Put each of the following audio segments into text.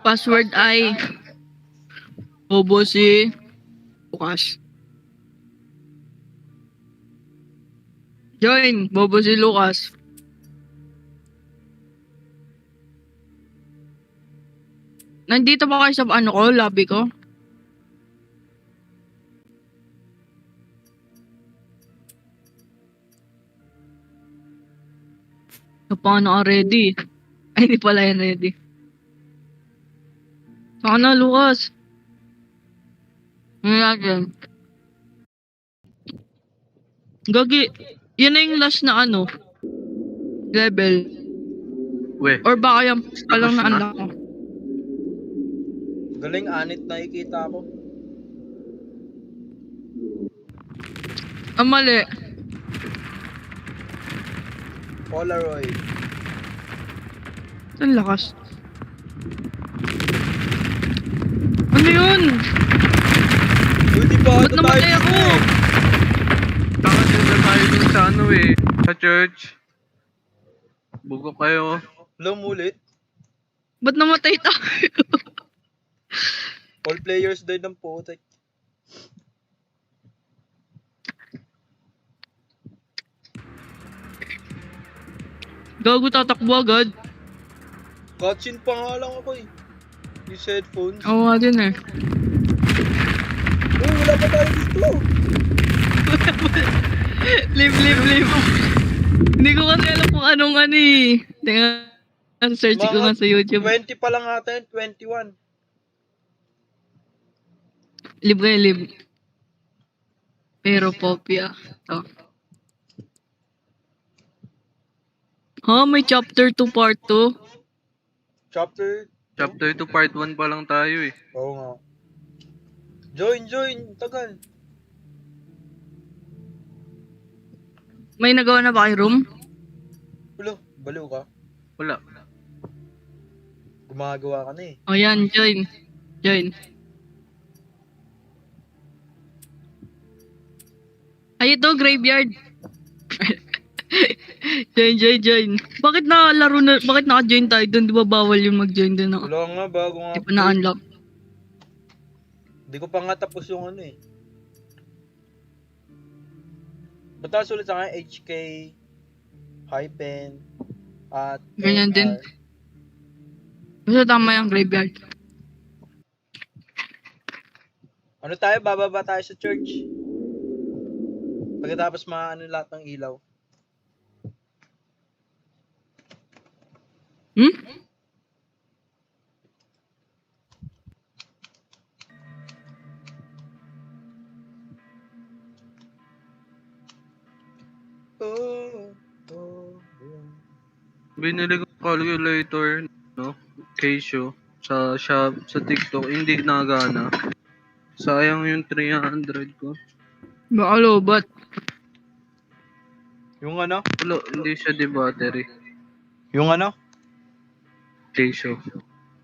Password ay bobo si Lucas. Join, bobo si Lucas. Nandito ba kayo sa ano ko, lobby ko? So, paano ka ready? Ay, hindi pala yan ready. Saka na, Lucas. Ano natin? Gagi, yan na yung last na ano, level. We, Or baka yan palang tapos na na? unlock ko. Galing anit nakikita ko. Ang mali. Polaroid. Ang lakas. Ano yun? Hindi pa Ba't namatay ako? Bakit yun na tayo dun sa ano eh? Sa church? Bugo kayo. Lumulit. Ba't namatay tayo? All players died ng putik. Gago, tatakbo agad. Cutscene pa nga lang ako eh. Use headphones. Oo nga din eh. Oh, wala pa tayo dito. Live. Hindi ko kasi alam kung anong ano eh. Tingnan, search ko nga sa YouTube. 20 pa lang ata yun, 21. Live. Pero popya. Ito. Ha, may chapter 2 part 2. Chapter. Chapter 2 part 1 pa lang tayo eh. Oo nga. Join. Tagal. May nagawa na ba kayo room? Ulo, baliw ka. Wala. Gumagawa ka na eh. O yan, join. Ay, ito, graveyard. join. Bakit naka-join tayo doon? Di ba bawal yung mag-join doon? Wala nga, bago nga. Di pa na-unlock. Di ko pa nga tapos yung ano eh. Batas ulit sa akin, HK, hyphen, at Ganyan NR. din. Basta tama yung graveyard. Ano tayo? Bababa tayo sa church. Pagkatapos maano lahat ng ilaw. Hmm? Binili ko calculator, no? Casio. Sa shop, sa TikTok, hindi nagana. Sayang yung 300 ko. Baka lobat. Yung ano? Wala, hindi siya di battery. Yung ano? Casio.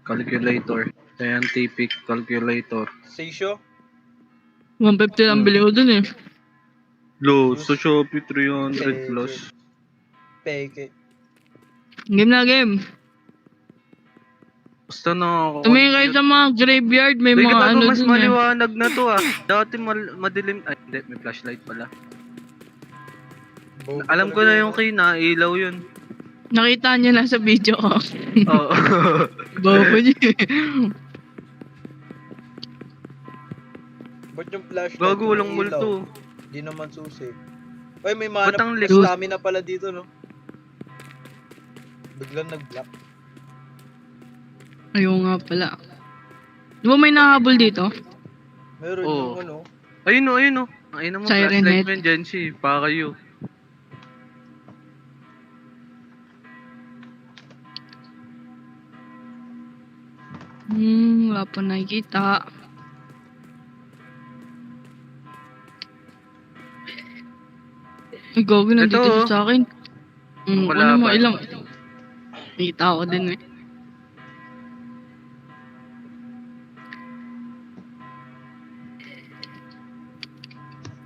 Calculator. Scientific calculator. Seisho? 150 lang bili ko dun eh. Low, sa Shopee 300 plus. Peke. Game. Basta na Tumingin kayo sa mga graveyard, may May mga ano mas dun eh. maliwanag na to ah. Dati madilim. Ay, hindi. May flashlight pala. Alam ko na yung kay nailaw yun. Nakita niyo na sa video ko. Oo. Bobo niyo. Ba't yung flashlight? Gago, walang ilaw? multo. Di naman susi. Ay, may mana. Ba't ang May likod? stamina pala dito, no? Biglang nag-block. Ayun nga pala. Di ba may nahabol dito? Meron Oo. yung ano. Ayun o. Ayun mo, Siren flashlight head. mo yun, Genshi. Pa kayo. Wala pa nakikita. Ay, gago, nandito Ito, siya sa akin. Wala Ano mo, pa. ilang. Nakita ko din eh.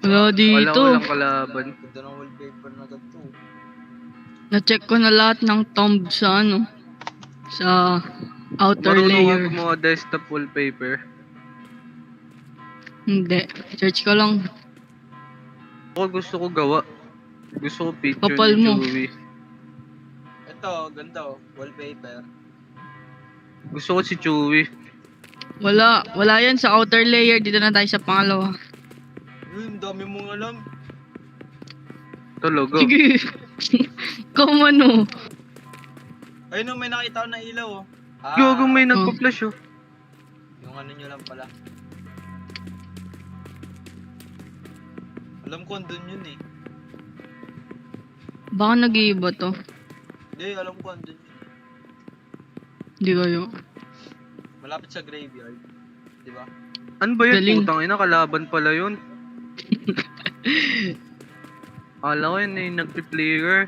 Wala dito. Walang kalaban. Ganda ng wallpaper na ganito. Na-check ko na lahat ng tomb sa ano. Sa outer Marunong layer. ka gumawa desktop wallpaper. Hindi. Search ko lang. Ako gusto ko gawa. Gusto ko picture Kapal ni mo. Chewie. Ito, ganda oh. Wallpaper. Gusto ko si Chewie. Wala. Wala yan sa outer layer. Dito na tayo sa pangalawa. Yun, dami mong alam. Talaga. Sige. Common oh. Ayun oh, may nakita ko na ilaw oh. Gago may nagpa-flash oh. Yung ano nyo lang pala. Alam ko andun yun eh. Baka nag-iiba to. Hindi, alam ko andun yun. Hindi kayo. Malapit sa graveyard. Di ba? Ano ba yun? Galing. Putang ina, kalaban pala yun. Akala ko yun eh, nagpi-player.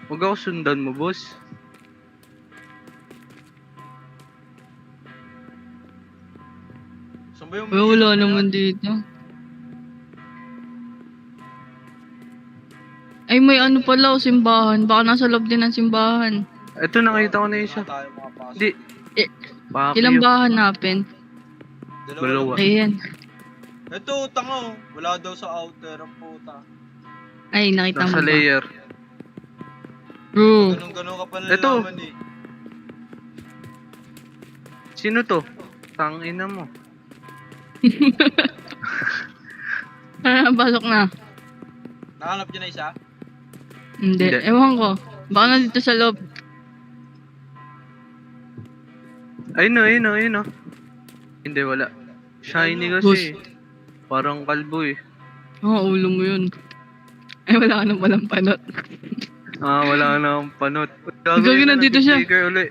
Huwag ako sundan mo, boss. Saan ba yung Wala naman dito. Ay, may ano pala o simbahan. Baka nasa loob din ng simbahan. Ito, nakita ko na isa. Tayo makapasok. Hindi. Eh, Pakyo. ilang bahan hanapin? Dalawa. Ayan. Ito, tanga oh. Wala daw sa outer ang puta. Ay, nakita mo Nasa ba? layer. Bro. Ganun ka pala Ito. nalaman eh. Sino to? Tangina mo. Pasok na. Nakalap nyo na isa? Hindi. Hindi. Ewan ko. Baka nandito sa loob. Ayun o, ayun o, ayun o. Hindi, wala. Shiny kasi. Parang kalbo eh. Oo, ulo mo yun. Ay, wala ka nang palang panot. Ah, wala na akong panot. Gagi, nandito siya. Nag-flicker uli.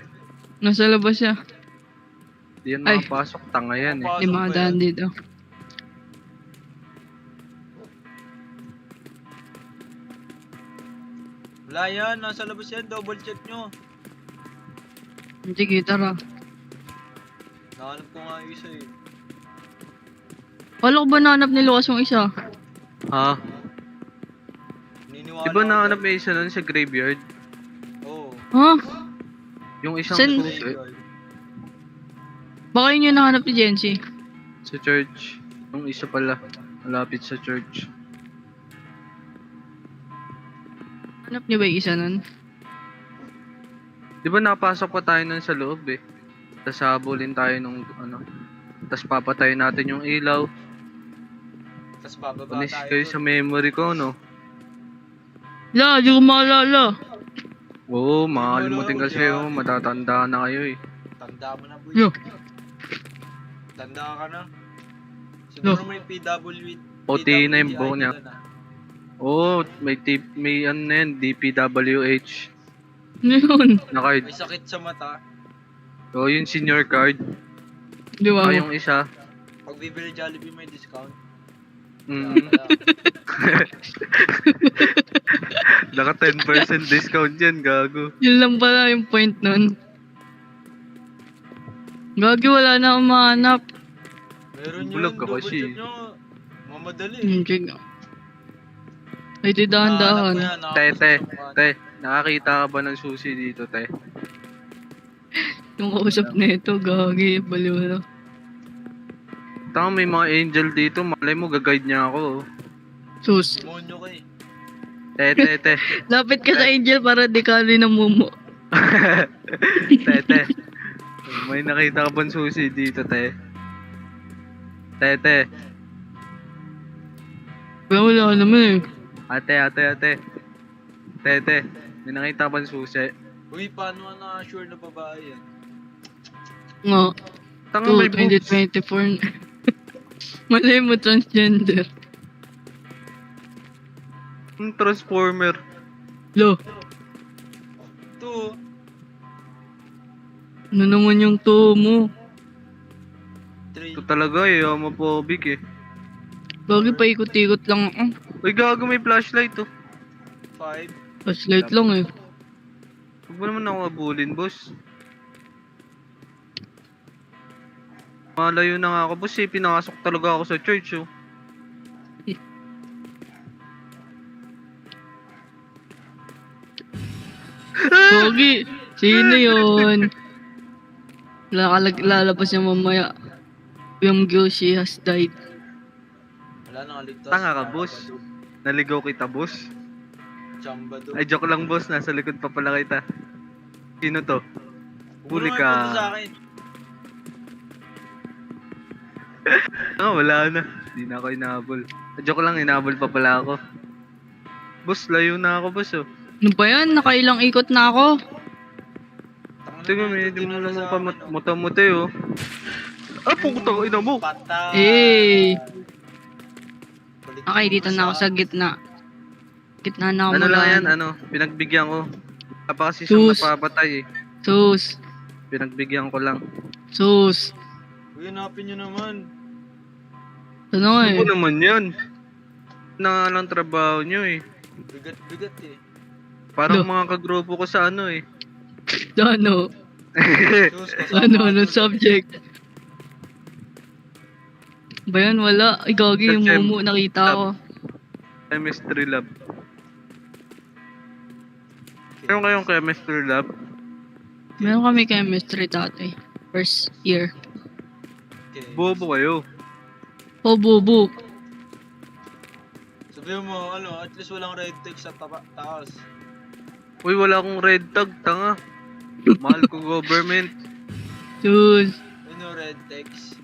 Nasa labas siya. Di yan Ay. makapasok. Tanga yan eh. Pasok Yung mga ba daan yan? dito. Wala yan, nasa labas yan. Double check nyo. Sige, tara. Nakalap ko nga yung isa eh. Wala ko ba nahanap ni Lucas yung isa? Ha? Niniwala Di ba ako nahanap dyan. may isa nun sa graveyard? Oo. Ha? Yung isang Sen- susi Graveyard. Baka yun yung nahanap ni Jency. sa church. Yung isa pala. Malapit sa church. Hanap niyo ba yung isa nun? Di ba napasok pa tayo nun sa loob eh. Tapos habulin tayo nung ano. Tapos papatayin natin yung ilaw. Tapos bababa Panis tayo kayo dun. sa memory ko, no? La, di ko maalala. Oo, makakalimutin Wala, kasi wala. oh, matatanda na kayo eh. Tanda mo na boy. Yo. Tanda ka na. Siguro may Puti na yung buhok niya. doon, ah. Oo, may ano na yan, DPWH Ano yun? na card. May sakit sa mata. Oo, yung senior card. Di ba? Yung isa. Pag bibili Jollibee may discount. Mm. Naka 10% discount yan, gago. Yun lang pala yung point nun. Gagi, wala na akong mahanap. Meron yun, Bulag ka double kasi. check nyo. Mamadali. Sige. Ay, di dahan-dahan. Te, nakakita ka ba ng susi dito, te? Yung kausap na ito, gagi, baliw na. Tama, may mga angel dito, malay mo, gag-guide niya ako. oh. Sus. Monyo ka eh. Te. Lapit ka sa Angel para di ka rin namumo. Te. May nakita ka bang susi dito, te? Te. Pero wala naman eh. Ate. Te. May nakita ka bang susi? Uy, paano ka na-sure na babae yan? Nga. Tanga, may boobs. 2024. Malay mo transgender. Yung transformer. Lo, Ito, ano naman yung to mo? 3, Ito talaga eh, homophobic eh. Gagi, paikot-ikot lang ako. Uy, gago, may flashlight oh. 5. Flashlight lang eh. Huwag mo naman ako abulin, boss. Malayo na nga ako, boss eh. Pinakasok talaga ako sa church oh. Gagi, Gogi, sino yun? Lalabas niya mamaya. Yung Gyoshi has died. Wala nakaligtas. Tanga ka, boss. Naligaw kita, boss. Chamba do. Ay, joke lang, boss. Nasa likod pa pala kita. Sino to? Huli Huwag mo ka. naman punta sa akin. Wala na. Hindi na ako inabol. Joke lang, inabol pa pala ako. Boss, layo na ako, boss, oh. Ano ba yan? Nakailang ikot na ako. Tingnan mo, hindi mo naman pa muta-muti, oh. Ah, putang ina mo! Patay. Eh. Balik Okay, mo dito na ako sa gitna. Gitna na ako Ano lang yan, magaan. pinagbigyan ko.Apa kasi siyang Sus. napapatay, eh. Sus. Pinagbigyan ko lang. Sus. Uy, hanapin nyo naman. Ano eh? Ano naman yan? Na lang trabaho nyo, eh. Bigat-bigat eh. Parang Lo. mga kagrupo ko sa ano, eh. Ano? Sus, kasama Ano? ka Anong dun. subject? Ba yan? Wala. Ay, Gogi, yung Sa chem mumu, nakita ko. Chemistry lab. Meron kayong chemistry lab? Meron kami chemistry dati. First year. Okay. Bobo kayo. Oh, bubu. Sabihin mo, at least walang red text sa taas. Uy, wala akong red tag, tanga. Mahal ko government. Sus. Ano red text?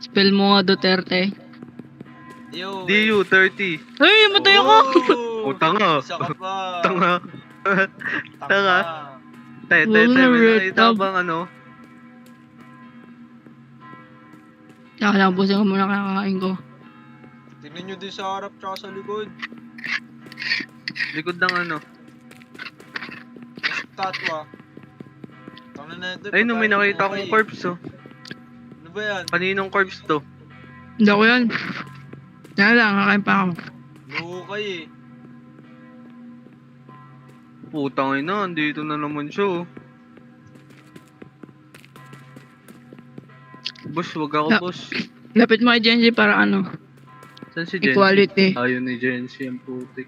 Spell mo nga Duterte. Yo, DU30. Ay, matay ako! Oh, tanga. Isa ka pa. Tanga. Tanga. Tay, Wala may red nakita tab. bang ano? Tsaka lang, busin ko muna kakakain ko. Tingnan nyo din sa harap tsaka sa likod. Likod ng ano? Statwa. Tangna na ito. Ay, no, may pagkain nakita mo, akong okay. corpse, oh. Ano ba yan? Kaninong corpse to? Hindi ako yan. Kaya lang, kakain pa ako. Luhukay eh. Putang ina, andito na naman siya, oh. Boss, wag ako, Ah. boss. Lapit mo kay Genji para ano, Saan si Jency? equality. Ayaw ni Jency, ang putik.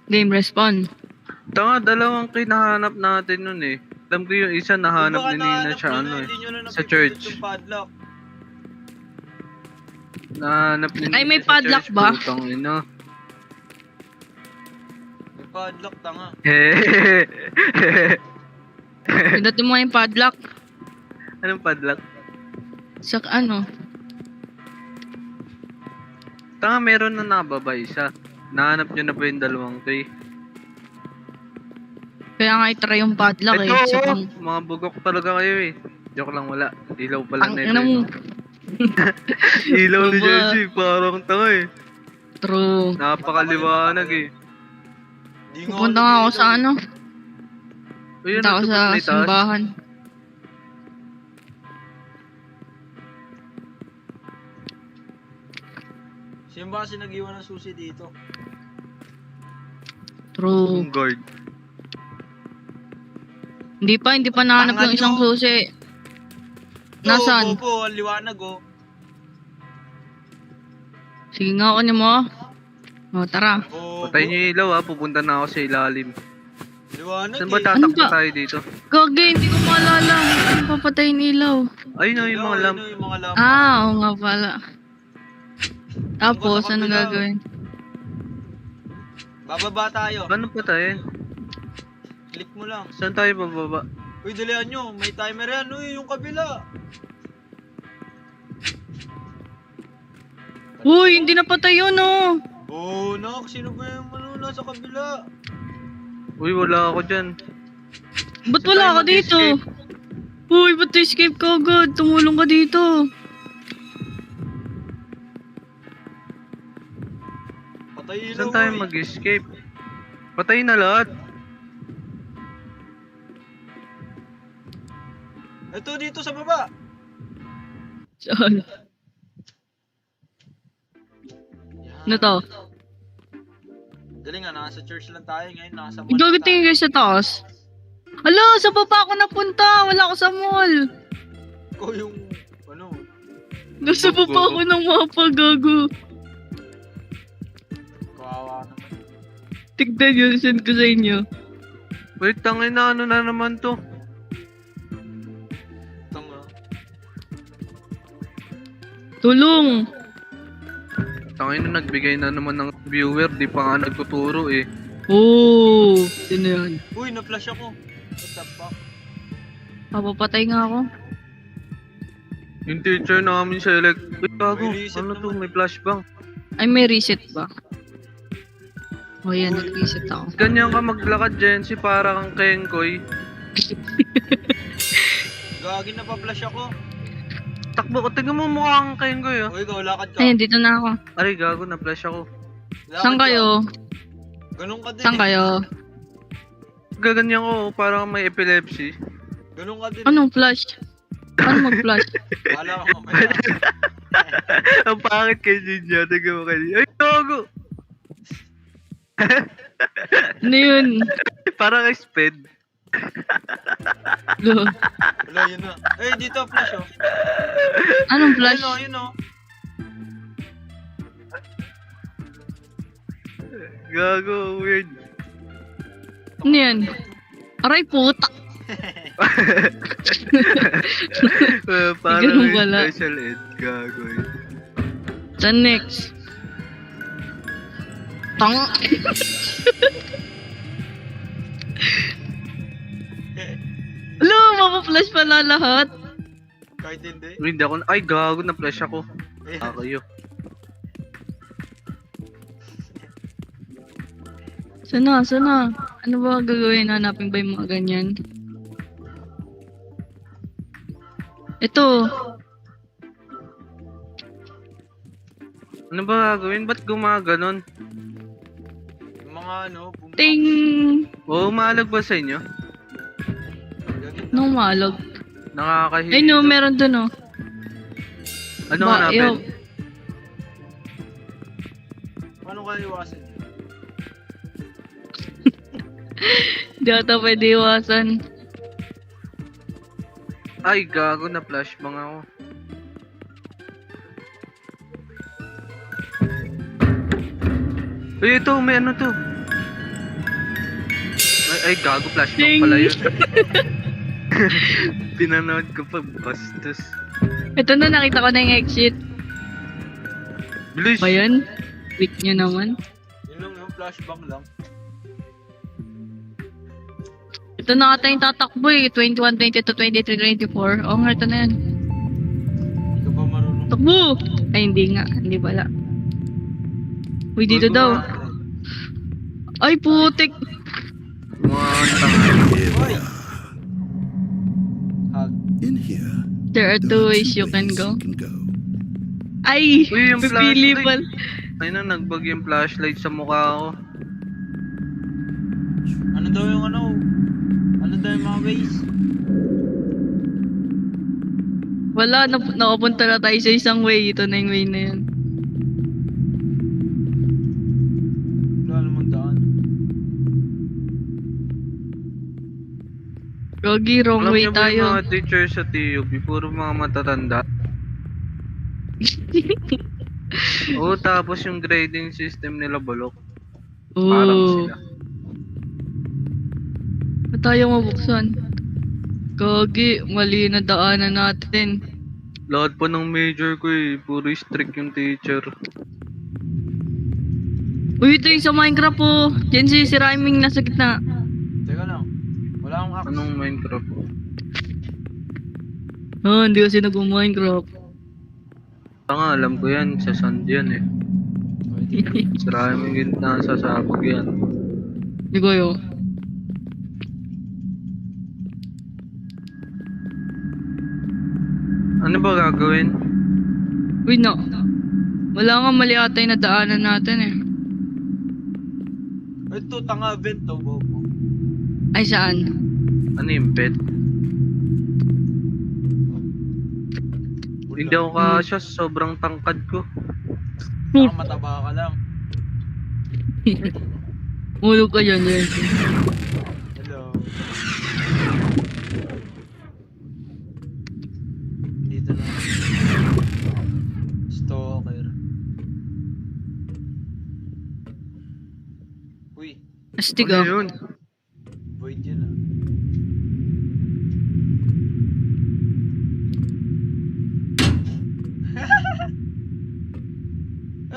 Game respawn. Tanga, dalawang kinahanap natin nun, eh. Alam ko yung isa nahanap Baka ni Nina nahanap siya, nyo ano, na, eh. hindi nyo na sa napipindot church. yung padlock. Nahanap ni Ay, Nina may sa padlock church, ba? Putang ina. May padlock, tanga. Pindutin mo yung padlock. Anong padlock? Sa ano? Tanga, meron na nababa isa. Nahanap nyo na ba yung dalawang to, eh? Kaya nga i-try yung padlock eh. Ito, Sa oh, pang... mga bugok talaga kayo, eh. Joke lang, wala. Ilaw pala Ang na ina mo. Ilaw ni Baba. Jersey, parang tanga, eh. True. Napakaliwanag, eh. Di nga Pupunta nga ako sa ano. Ayun, Punta ako sa may taas. simbahan. Sino ba kasi nag-iwan ng susi dito? True. Yung guard. Hindi pa nahanap Tanga yung isang nyo. susi. Nasaan? Oo, ang liwanag oh. Sige nga, kunin mo. O, tara. Oo, Patay niyo yung ilaw, ha. Pupunta na ako sa ilalim. liwanag Saan ba eh. tatakbo Ano ba? tayo dito? Gagi, hindi ko maalala. Ano papatay ng ilaw? Ayun na yung mga lamp. Ayun, yung mga lamp. Ah, oo nga pala. Tapos, Sa ano kabila. gagawin? Bababa tayo. Paano pa tayo? Click mo lang. Saan tayo bababa? Uy, dalihan nyo. May timer yan. Uy, yung kabila. Uy, hindi napatay yun, oh. Oh, nak. Sino ba yung nasa kabila? Uy, wala ako dyan. Ba't Saan wala tayo ka dito? mag-escape? Uy, ba't escape ka agad? Tumulong ka dito. Patay ilaw. Saan tayo uy. mag-escape? Patay na lahat. Ito, dito sa baba. Saan? Ano to? Galing nga, nasa church lang tayo ngayon. Nasa mall Ikaw lang tingin kayo sa taas. Hala, sa baba ako napunta. Wala ako sa mall. Ikaw yung, ano, Nasa baba ako ng mapa, gago. kawawa naman. Tignan yun, send ko sa inyo. Wait, tangin na ano na naman to? Tanga. Tulong! Tangin na nagbigay na naman ng viewer, di pa nga nagtuturo eh. Oh, sino yun? Uy, na-flash ako. What the fuck? Papapatay nga ako. Yung teacher namin sa Wait, gago, May reset ano to? naman. May flashbang. Ay, may reset ba? O yan, nag-reset ako. Ganyan ka maglakad, Jency, para kang Kenkoy. Gagi na pa-flash ako. Takbo ko, tingnan mo mukha kang Kenkoy ah. Uy, ikaw, lakad ka. Ayun, dito na ako. Aray, gago, na-flash ako. Lakad Saan ka. kayo? Ganun ka din Saan eh. kayo? Gaganyan ko, para kang may epilepsy. Ganun ka din. Anong flash? Paano mag-flash? Wala ka mamaya. Ang pangit kay Ninja, tingnan mo kay Ninja. Ay, gago! Ano yun? Para kay Sped. Lo. Wala, yun na. Eh, dito, flash oh. Anong flash? Ayun oh, yun oh. Gago, weird. Ano yan? Aray, puta. Para Ganun may pala. special ed, gago eh. Sa next. Tang. Lo, mapaflash pala lahat. Kahit hindi. Hindi ako, ay gago, na-flash ako. Eh, Kayo. Sana, sana. Ano ba gagawin? Hanapin ba yung mga ganyan? Ito. Ano ba gagawin? Ba't gumaganon? yung mga ano, Ting! Oo, maalag ba sa inyo? Gagi na. Nung malog. Nakakahilig. Ay no, meron dun oh. Ano Ba- hanapin? Paano kaya iwasan? Di ata pwede iwasan. Ay, gago, na-flash bang ako. Uy, ito, may ano to. Ay, gago, flashbang Ding! pala yun. Pinanood ko pa, bastos. Ito na, nakita ko na yung exit. Bilis! Ba yun? Weak nyo naman. Yun lang yung flashbang lang. Ito na ata yung tatakbo eh. 21, 22, 23, 24. Oo nga, ito na yan. Hindi ka ba marunong? Takbo! Ay, hindi nga. Hindi pala. Uy, dito Wag daw. mo. Ay, putik! Mga tanga. Hoy! Hug. In here, There are there two are ways you can go. you can go. Ay! Uy, yung Pipili flashlight. pala. Ay na, nagbag yung flashlight sa mukha ko. Ano daw yung ano? Ano daw yung mga ways? Wala, nakapunta na tayo sa isang way. Ito na yung way na yun. Wala namang daan. Rogi, wrong Alam way niyo ba yung tayo. mga teacher sa TUP, puro mga matatanda. Oo, tapos yung grading system nila bulok. Parang Oo. sila. Ba't tayo mabuksan? Gagi, mali na daanan natin. Lahat pa ng major ko eh, puro strict yung teacher. Uy, ito yung sa Minecraft po. Yan si Rhyming nasa gitna. Teka lang. Wala akong axe. Anong Minecraft? Ah, hindi kasi nag-Minecraft. Tanga, alam ko yan, sa sand yan eh. Sarami yung gitna sa sabog yan. Hindi ko yun. Ano ba gagawin? Uy, no. Wala nga mali ata yung nadaanan natin eh. Ito, tanga event to, bobo. Ay, saan? Ano yung pet? Hindi ako kasya, sobrang tangkad ko. Baka mataba ka lang. Mulog ka dyan, yes. Hello. Dito na. Stalker. Uy, Astig Ano ah. yun? Void yun ah.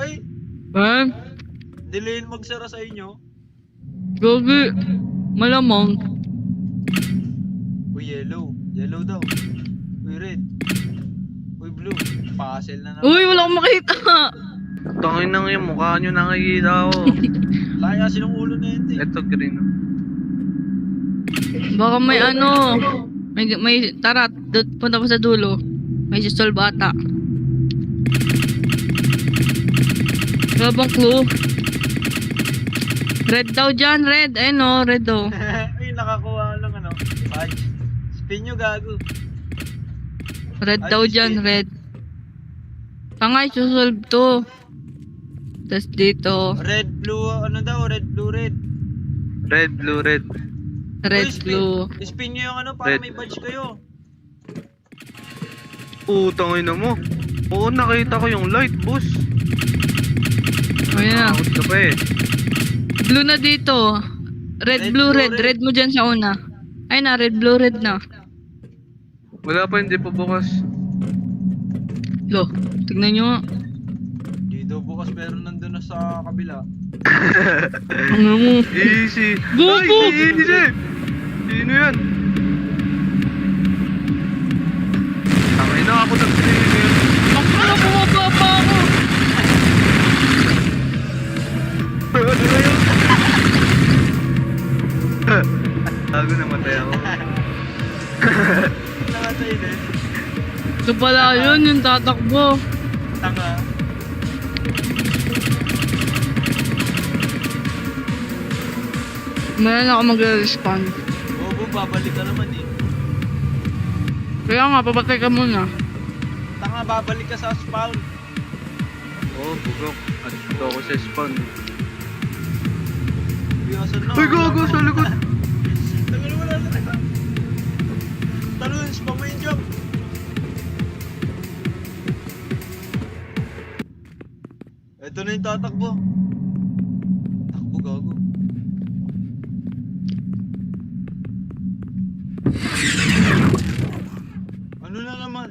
Ay! Eh, Dilayin magsara sa inyo. gogi. Malamang. Uy, yellow. Yellow daw. Uy, red. Uy, blue. Puzzle na naman. Uy, wala akong makita. Tangin na yung mukha nyo nakikita ko. Laki kasi ng ulo na yun eh. Ito green. Baka may ano. May tara, punta pa sa dulo. May solve ata. Wala bang clue? Red daw dyan, red. Ayun o, red daw. Uy, nakakuha lang ano. Fudge. Spin nyo, gago. Red daw dyan, red. Tangay, susolve to. Tapos dito, Red, blue, ano daw? Red, blue, red. Red, blue, red. red, Uy, blue. Spin nyo yung ano para Red. may badge kayo. Putangin na mo. Oo, nakita ko yung light, boss. Ayun na. Nakakot ka pa eh. Blue na dito. Red, blue, red. Red mo dyan sa una. Ayun na, red, blue, red na. Wala pa, hindi pa bukas. Lo, tignan nyo nga. Dito bukas meron nandun na sa kabila. Ano mo? Easy. Bobo! Ay, easy. Sino yan? Tangin na ako nagpilin yun. Akala bumaba pa ako. Ano na yun? Tago namatay ako. Namatay din. Ito pala yun, yung tatakbo. Tanga. Meron ako mag-respond. Bobo, babalik ka naman eh. Kaya nga, papatay ka muna. Tanga, babalik ka sa spawn. Oo, bugok. At ito ako sa spawn. Biyasan na. Uy, gago sa likod. Tagal mo na talaga. Talon, spam mo yung jump. Ito na yung tatakbo. Takbo, gago. Ano na naman?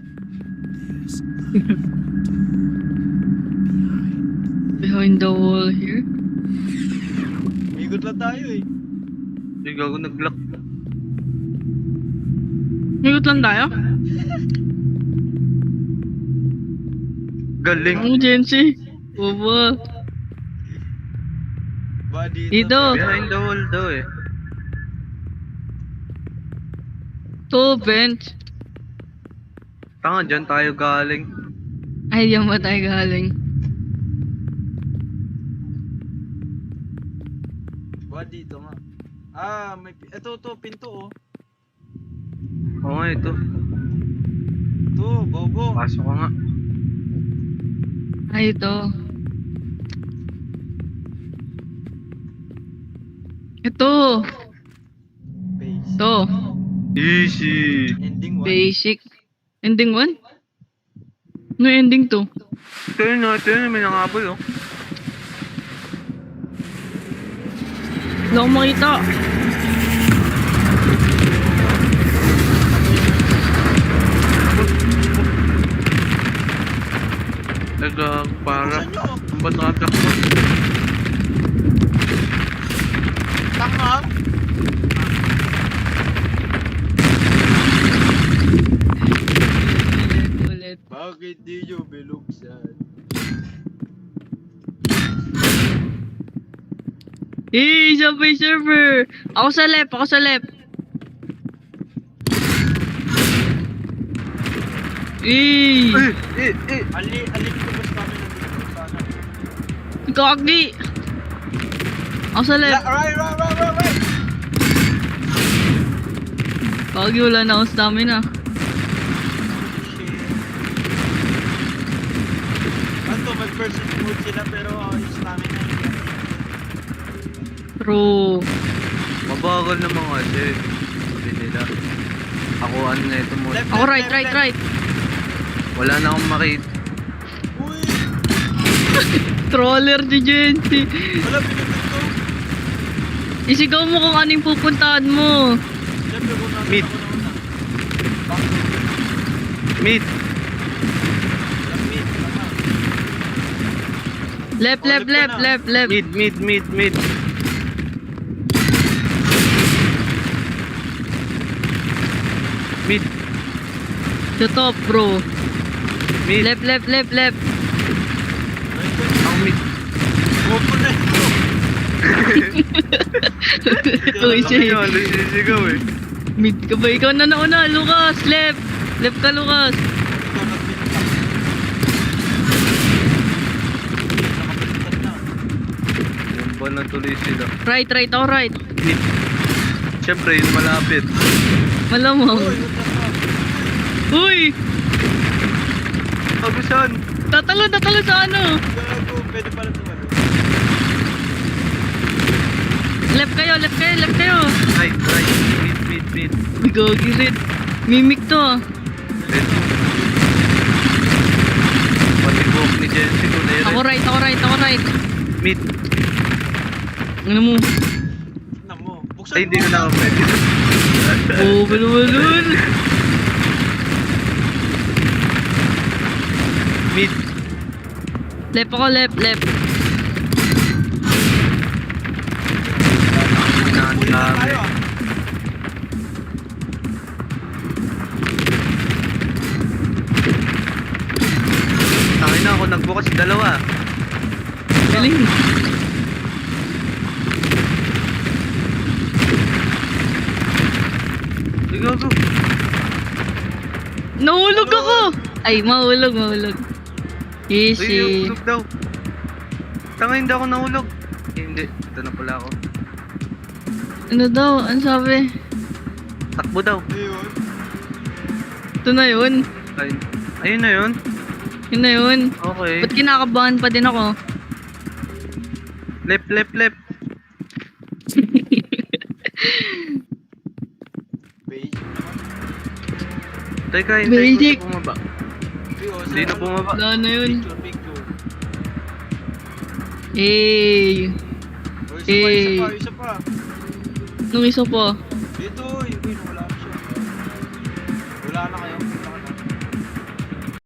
Behind the wall here. Migot lang tayo eh. Uy, gago nag-lock. Higot lang tayo? Galing. Ang Jensi. Bobo. Ba dito? Dito. Behind the wall daw eh. To bench. Tanga, dyan tayo galing. Ay, diyan ba tayo galing? Ba dito nga. Ah, may ito to pinto oh. Oo nga, ito. To, bobo. Pasok ka nga. Ay, ito. Ito. Base. Ito. Easy. Ending 1. Basic. Ending 1? Ano yung ending 2? Ito yun, ito yun. May nangabol oh. Wala akong makita. Nagpara. Saan nyo? Ang ba't nakatakbo? Tanga. Ulit. Bakit di nyo binuksan? Subway server! Ako sa left, ako sa left. Eh! Alin ko basta kami nandito sana. Gagi! Ako sa left. Right. Gagi, wala na akong stamina. Shit. Ano, may versus mode sila pero yung stamina nila. True. Mabagal naman kasi. Sabi nila. Ako ano na ito mo. Ako right. Wala na akong makita. Uy! Troller si Jensi. Wala, pinipit ko. Isigaw mo kung anong pupuntahan mo. Siyempre, kung nasa Mid. ako na una. Back to. Mid. Left mid. Tama. Left, left, left, left, left. Mid. Mid. To top, bro. Mid. Left, left, left, left. Ako mid. Opo na ito. Uy, Ako siya. yun, sisigaw eh. Mid ka ba? Ikaw na nauna, Lucas. Left. Left ka, Lucas. Ikaw nagpinta. Nakapinta na. Bomba na tuloy sila. Right, right, ako right. Mid. Siyempre, yun malapit. Malamang. Uy, what the fuck? Uy! Sabi saan? Tatalo sa ano? Gago, pwede pala tumalo. Left kayo, left kayo, left kayo. Right. Mid. Gagi rin. Mimic to ah. Red. Pati buhok ni Jensi ko na yun. Ako right. Mid. Ano mo? Tignan mo. Buksan Ay, hindi mo. ko na ako pwede. Oh, balon. Mid. Left ako, left. Huli na tayo Dami. ah. Tangin na ako nagbukas dalawa. Galing. Ay, gago. Nahulog ako. Ay, mahulog. Uy, Easy. nahulog daw. Tangin, hindi ako nahulog. Hindi, ito na pala ako. Ano daw? Ano sabi? Takbo daw. Ayun. Ito na yun. Ayun na yun. Yun na yun. Okay. Ba't kinakabahan pa din ako? Left. Beige naman. Teka, hintayin Basic. ko na bumaba. Ayun, Hindi na bumaba. Wala na yun. Picture. Eh. Uy, isa pa. Nung isa pa. Dito, uy, wala na siya. Wala na kayo.